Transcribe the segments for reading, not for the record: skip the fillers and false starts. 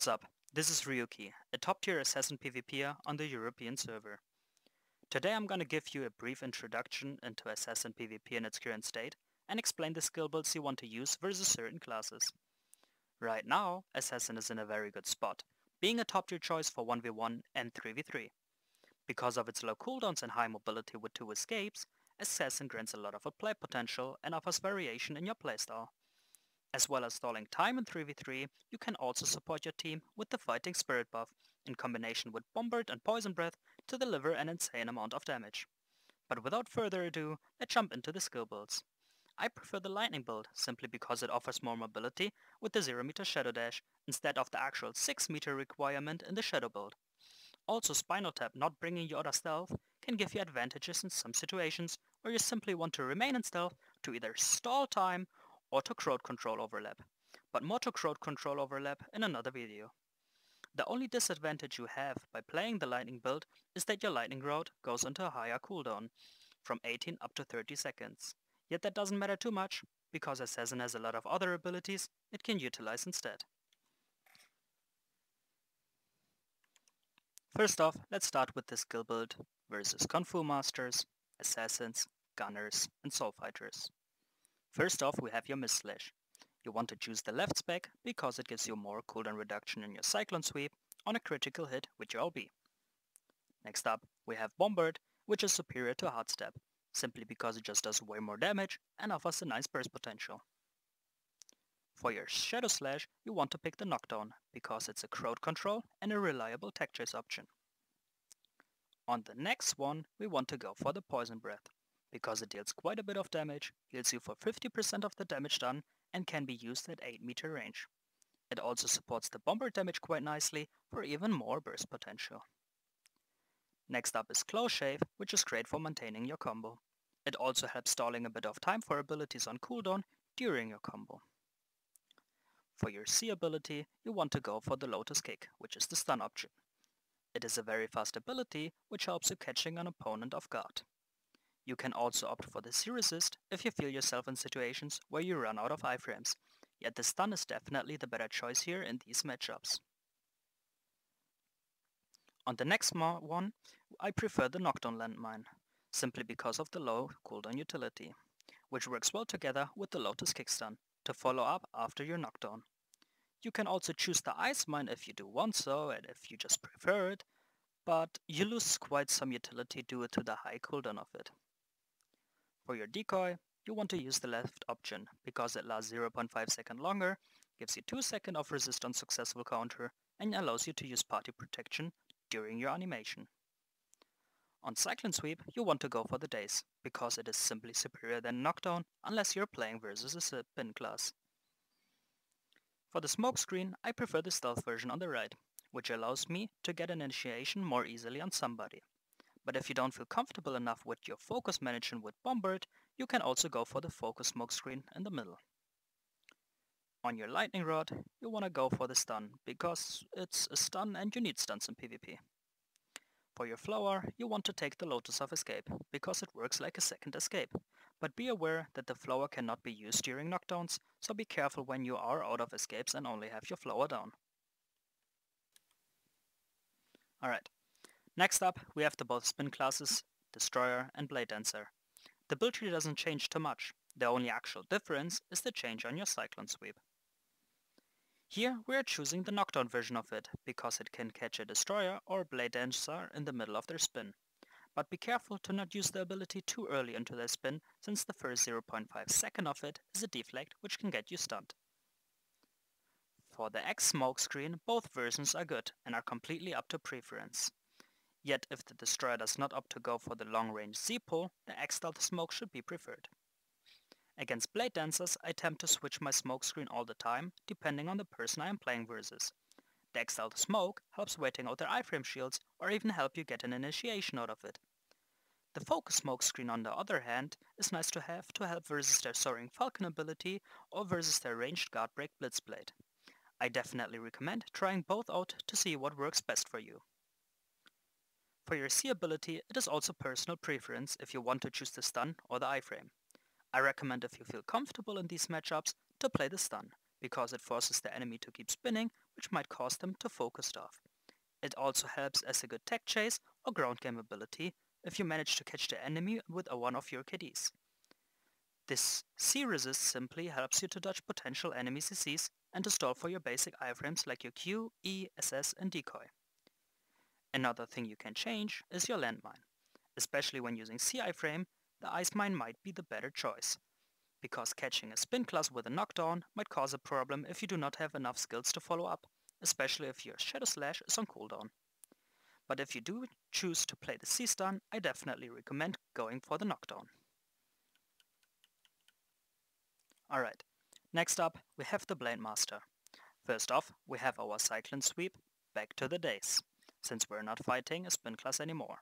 What's up? This is Ryuki, a top-tier assassin PvPer on the European server. Today I'm gonna give you a brief introduction into assassin PvP in its current state and explain the skill builds you want to use versus certain classes. Right now, assassin is in a very good spot, being a top-tier choice for 1v1 and 3v3. Because of its low cooldowns and high mobility with 2 escapes, assassin grants a lot of play potential and offers variation in your playstyle. As well as stalling time in 3v3, you can also support your team with the Fighting Spirit buff, in combination with Bombard and Poison Breath to deliver an insane amount of damage. But without further ado, let's jump into the skill builds. I prefer the Lightning build, simply because it offers more mobility with the 0 meter Shadow Dash, instead of the actual 6 meter requirement in the Shadow build. Also, Spinal Tap not bringing you out of stealth can give you advantages in some situations where you simply want to remain in stealth to either stall time or to crowd control overlap, but more to crowd control overlap in another video. The only disadvantage you have by playing the Lightning build is that your Lightning route goes into a higher cooldown, from 18 up to 30 seconds. Yet that doesn't matter too much, because Assassin has a lot of other abilities it can utilize instead. First off, let's start with the skill build versus Kung Fu Masters, Assassins, Gunners, and Soul Fighters. First off, we have your Mist Slash. You want to choose the left spec because it gives you more cooldown reduction in your Cyclone Sweep on a critical hit with your LB. Next up, we have Bombard, which is superior to Hard Step, simply because it just does way more damage and offers a nice burst potential. For your Shadow Slash, you want to pick the Knockdown, because it's a crowd control and a reliable tech chase option. On the next one, we want to go for the Poison Breath, because it deals quite a bit of damage, heals you for 50% of the damage done, and can be used at 8 meter range. It also supports the Bombard damage quite nicely for even more burst potential. Next up is Close Shave, which is great for maintaining your combo. It also helps stalling a bit of time for abilities on cooldown during your combo. For your C ability, you want to go for the Lotus Kick, which is the stun option. It is a very fast ability, which helps you catching an opponent off guard. You can also opt for the C resist if you feel yourself in situations where you run out of iframes, yet the stun is definitely the better choice here in these matchups. On the next one, I prefer the Knockdown Landmine, simply because of the low cooldown utility, which works well together with the Lotus Kick stun to follow up after your knockdown. You can also choose the Ice Mine if you do want so and if you just prefer it, but you lose quite some utility due to the high cooldown of it. For your decoy, you want to use the left option, because it lasts 0.5 seconds longer, gives you 2 seconds of resist on successful counter, and allows you to use party protection during your animation. On Cyclone Sweep, you want to go for the Daze, because it is simply superior than Knockdown unless you're playing versus a spin class. For the Smoke Screen, I prefer the stealth version on the right, which allows me to get an initiation more easily on somebody. But if you don't feel comfortable enough with your focus management with Bombard, you can also go for the focus smoke screen in the middle. On your Lightning Rod, you want to go for the stun, because it's a stun and you need stuns in PvP. For your Flower, you want to take the Lotus of Escape, because it works like a second escape. But be aware that the Flower cannot be used during knockdowns, so be careful when you are out of escapes and only have your Flower down. Alright. Next up, we have the both spin classes, Destroyer and Blade Dancer. The build tree doesn't change too much, the only actual difference is the change on your Cyclone Sweep. Here we are choosing the knockdown version of it, because it can catch a Destroyer or a Blade Dancer in the middle of their spin. But be careful to not use the ability too early into their spin, since the first 0.5 second of it is a deflect which can get you stunned. For the X smoke screen, both versions are good and are completely up to preference. Yet if the Destroyer does not opt to go for the long-range Z-pull, the X-Stealth smoke should be preferred. Against Blade Dancers, I tend to switch my smoke screen all the time, depending on the person I am playing versus. The X-Stealth smoke helps waiting out their iframe shields, or even help you get an initiation out of it. The focus smoke screen, on the other hand, is nice to have to help versus their Soaring Falcon ability or versus their ranged guard break Blitzblade. I definitely recommend trying both out to see what works best for you. For your C ability, it is also personal preference if you want to choose the stun or the iframe. I recommend, if you feel comfortable in these matchups, to play the stun, because it forces the enemy to keep spinning, which might cause them to focus off. It also helps as a good tech chase or ground game ability if you manage to catch the enemy with one of your KDs. This C-resist simply helps you to dodge potential enemy CCs and to stall for your basic iframes like your Q, E, SS and decoy. Another thing you can change is your landmine. Especially when using C iframe, the ice mine might be the better choice, because catching a spin class with a knockdown might cause a problem if you do not have enough skills to follow up, especially if your Shadow Slash is on cooldown. But if you do choose to play the C-stun, I definitely recommend going for the knockdown. Alright, next up we have the Blade Master. First off, we have our Cyclone Sweep, back to the days, since we're not fighting a spin class anymore.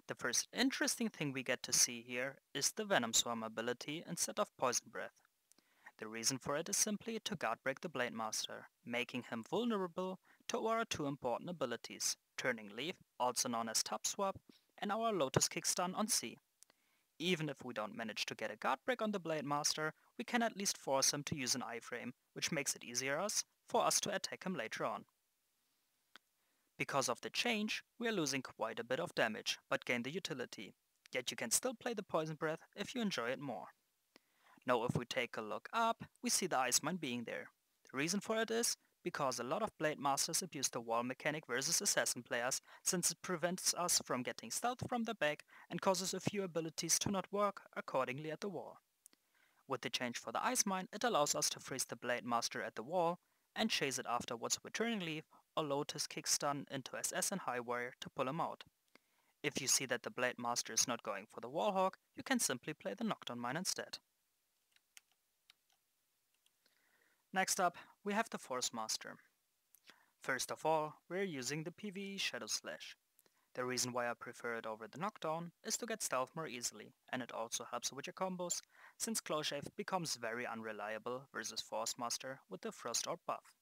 The first interesting thing we get to see here is the Venom Swarm ability instead of Poison Breath. The reason for it is simply to guard break the Blade Master, making him vulnerable to our two important abilities, Turning Leaf, also known as Top Swap, and our Lotus Kick Stun on C. Even if we don't manage to get a guard break on the Blade Master, we can at least force him to use an iframe, which makes it easier for us to attack him later on. Because of the change, we are losing quite a bit of damage, but gain the utility, yet you can still play the Poison Breath if you enjoy it more. Now if we take a look up, we see the Ice Mine being there. The reason for it is because a lot of Blade Masters abuse the wall mechanic versus assassin players, since it prevents us from getting stealth from the back and causes a few abilities to not work accordingly at the wall. With the change for the Ice Mine, it allows us to freeze the Blade Master at the wall and chase it afterwards with Turning Leaf or Lotus Kick Stun into SS and High Wire to pull him out. If you see that the Blade Master is not going for the Wall Hawk, you can simply play the Knockdown Mine instead. Next up, we have the Force Master. First of all, we're using the PvE Shadow Slash. The reason why I prefer it over the Knockdown is to get stealth more easily, and it also helps with your combos, since Close Shave becomes very unreliable versus Force Master with the Frost Orb buff.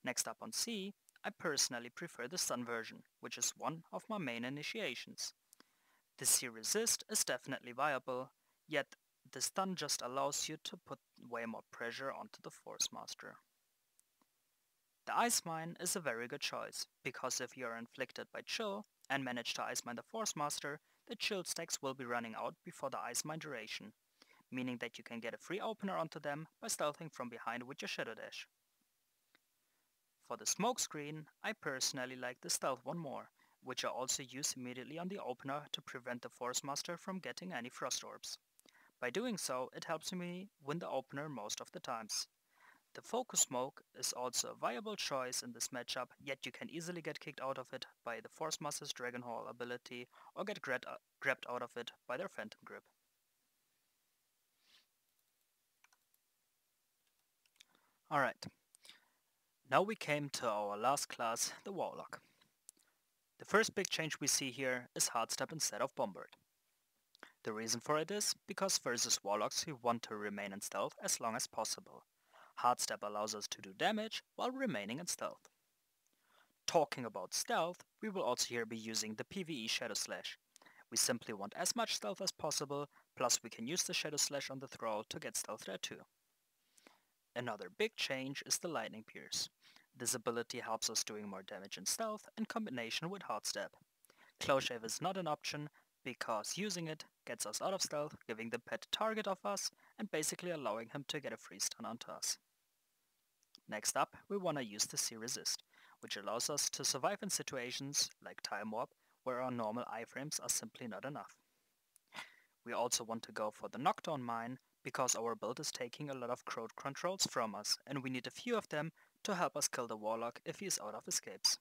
Next up on C, I personally prefer the stun version, which is one of my main initiations. The C resist is definitely viable, yet the stun just allows you to put way more pressure onto the Force Master. The Ice Mine is a very good choice, because if you are inflicted by Chill and manage to Ice Mine the Force Master, the Chill stacks will be running out before the Ice Mine duration, meaning that you can get a free opener onto them by stealthing from behind with your Shadow Dash. For the smoke screen, I personally like the stealth one more, which I also use immediately on the opener to prevent the Force Master from getting any Frost Orbs. By doing so, it helps me win the opener most of the times. The Focus Smoke is also a viable choice in this matchup, yet you can easily get kicked out of it by the Force Master's Dragon Hall ability or get grabbed out of it by their Phantom Grip. Alright, now we came to our last class, the Warlock. The first big change we see here is Hard Step instead of Bombard. The reason for it is because versus Warlocks we want to remain in stealth as long as possible. Hard Step allows us to do damage while remaining in stealth. Talking about stealth, we will also here be using the PvE Shadow Slash. We simply want as much stealth as possible, plus we can use the Shadow Slash on the throw to get stealth there too. Another big change is the Lightning Pierce. This ability helps us doing more damage in stealth in combination with Hard Step. Close Shave is not an option, because using it gets us out of stealth, giving the pet target of us, and basically allowing him to get a free stun onto us. Next up, we want to use the C-Resist, which allows us to survive in situations like Time Warp, where our normal iframes are simply not enough. We also want to go for the Knockdown Mine, because our build is taking a lot of crowd controls from us, and we need a few of them to help us kill the Warlock if he is out of escapes.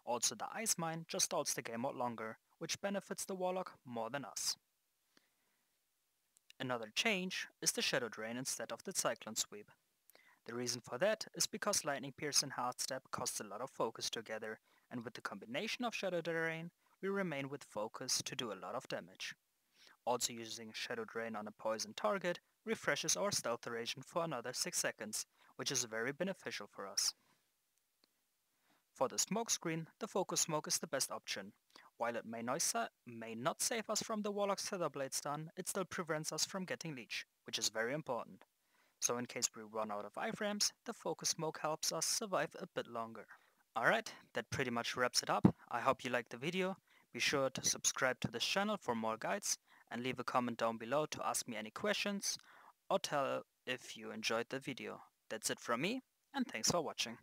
Also the Ice Mine just stalls the game out longer, which benefits the Warlock more than us. Another change is the Shadow Drain instead of the Cyclone Sweep. The reason for that is because Lightning Pierce and Hard Step cost a lot of focus together, and with the combination of Shadow Drain, we remain with focus to do a lot of damage. Also using Shadow Drain on a poison target refreshes our stealth duration for another 6 seconds, which is very beneficial for us. For the smoke screen, the Focus Smoke is the best option. While it may not save us from the Warlock's Featherblade stun, it still prevents us from getting Leech, which is very important. So in case we run out of iframes, the focus smoke helps us survive a bit longer. Alright, that pretty much wraps it up. I hope you liked the video. Be sure to subscribe to this channel for more guides and leave a comment down below to ask me any questions or tell if you enjoyed the video. That's it from me, and thanks for watching.